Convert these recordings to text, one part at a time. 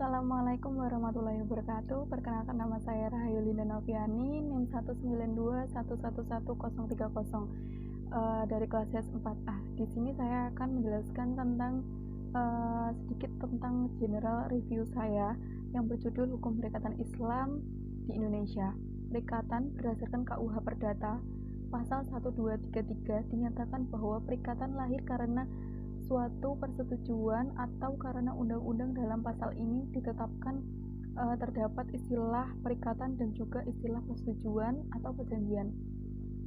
Assalamualaikum warahmatullahi wabarakatuh. Perkenalkan, nama saya Rahayu Linda Noviani, NIM 192111030, dari kelas S4A. Di sini saya akan menjelaskan tentang sedikit tentang general review saya yang berjudul Hukum Perikatan Islam di Indonesia. Perikatan berdasarkan KUH Perdata pasal 1233 dinyatakan bahwa perikatan lahir karena suatu persetujuan atau karena undang-undang. Dalam pasal ini ditetapkan terdapat istilah perikatan dan juga istilah persetujuan atau perjanjian.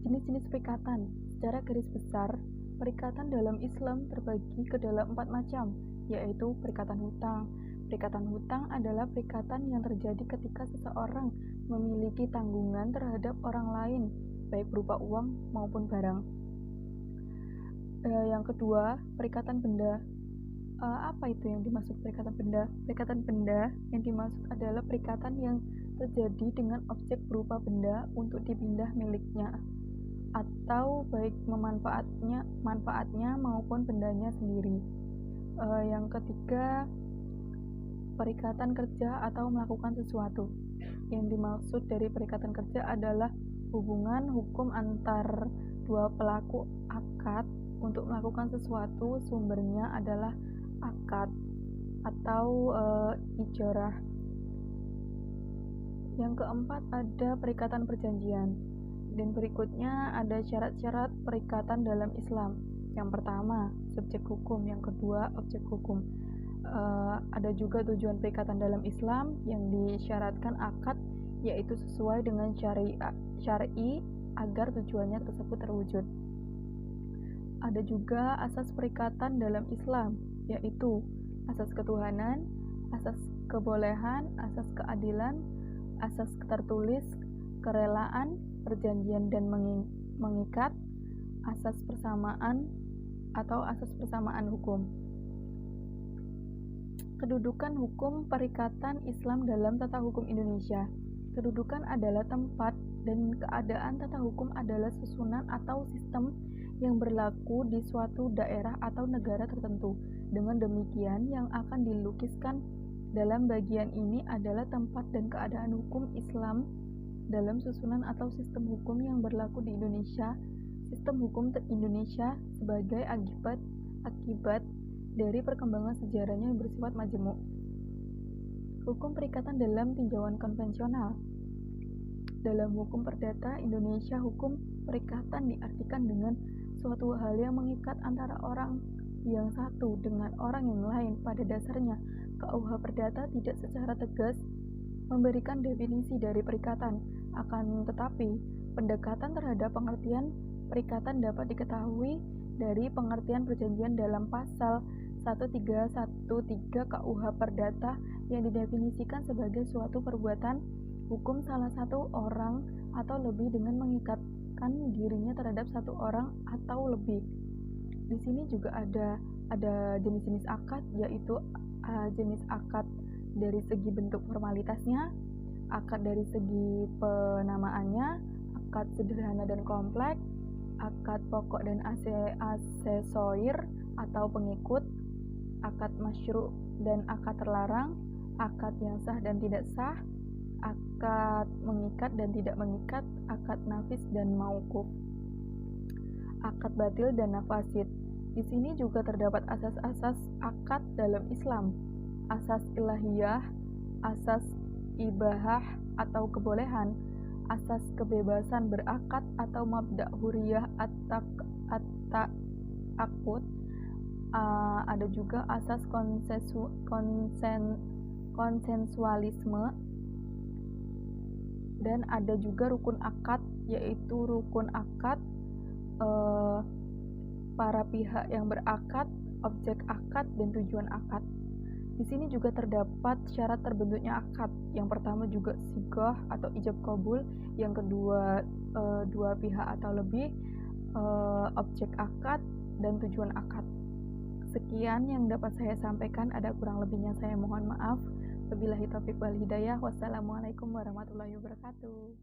Jenis-jenis perikatan secara garis besar, perikatan dalam Islam terbagi ke dalam 4 macam, yaitu perikatan hutang. Perikatan hutang adalah perikatan yang terjadi ketika seseorang memiliki tanggungan terhadap orang lain, baik berupa uang maupun barang. Yang kedua, perikatan benda. Apa itu yang dimaksud perikatan benda? Perikatan benda yang dimaksud adalah perikatan yang terjadi dengan objek berupa benda untuk dipindah miliknya, atau baik manfaatnya maupun bendanya sendiri. Yang ketiga, perikatan kerja atau melakukan sesuatu. Yang dimaksud dari perikatan kerja adalah hubungan hukum antar dua pelaku akad untuk melakukan sesuatu, sumbernya adalah akad atau ijarah. Yang keempat, ada perikatan perjanjian, dan berikutnya ada syarat-syarat perikatan dalam Islam. Yang pertama, subjek hukum. Yang kedua, objek hukum. Ada juga tujuan perikatan dalam Islam yang disyaratkan akad, yaitu sesuai dengan syar'i agar tujuannya tersebut terwujud. Ada juga asas perikatan dalam Islam, yaitu asas ketuhanan, asas kebolehan, asas keadilan, asas tertulis, kerelaan, perjanjian dan mengikat, asas persamaan atau asas persamaan hukum. Kedudukan hukum perikatan Islam dalam tata hukum Indonesia. Kedudukan adalah tempat dan keadaan tata hukum adalah susunan atau sistem yang berlaku di suatu daerah atau negara tertentu. Dengan demikian, yang akan dilukiskan dalam bagian ini adalah tempat dan keadaan hukum Islam dalam susunan atau sistem hukum yang berlaku di Indonesia. Sistem hukum Indonesia sebagai akibat dari perkembangan sejarahnya yang bersifat majemuk. Hukum perikatan dalam tinjauan konvensional. Dalam hukum perdata Indonesia, hukum perikatan diartikan dengan suatu hal yang mengikat antara orang yang satu dengan orang yang lain. Pada dasarnya, KUH Perdata tidak secara tegas memberikan definisi dari perikatan, akan tetapi pendekatan terhadap pengertian perikatan dapat diketahui dari pengertian perjanjian dalam pasal 1313 KUH Perdata yang didefinisikan sebagai suatu perbuatan hukum salah satu orang atau lebih dengan mengikatkan dirinya terhadap satu orang atau lebih. Di sini juga ada jenis-jenis akad, yaitu jenis akad dari segi bentuk formalitasnya, akad dari segi penamaannya, akad sederhana dan kompleks, akad pokok dan aksesorir atau pengikut, akad masyru' dan akad terlarang, akad yang sah dan tidak sah, akad mengikat dan tidak mengikat, akad nafis dan mauquf, akad batil dan nafasid. Di sini juga terdapat asas-asas akad dalam Islam, asas ilahiyah, asas ibahah atau kebolehan, asas kebebasan berakad atau mabda' huriyah at-ta'aqqud. Ada juga asas konsensualisme, dan ada juga rukun akad, yaitu rukun akad, para pihak yang berakad, objek akad, dan tujuan akad. Di sini juga terdapat syarat terbentuknya akad. Yang pertama juga sighah atau ijab qabul, yang kedua dua pihak atau lebih, objek akad, dan tujuan akad. Sekian yang dapat saya sampaikan, ada kurang lebihnya saya mohon maaf. Wabillahi taufiq wal hidayah. Wassalamualaikum warahmatullahi wabarakatuh.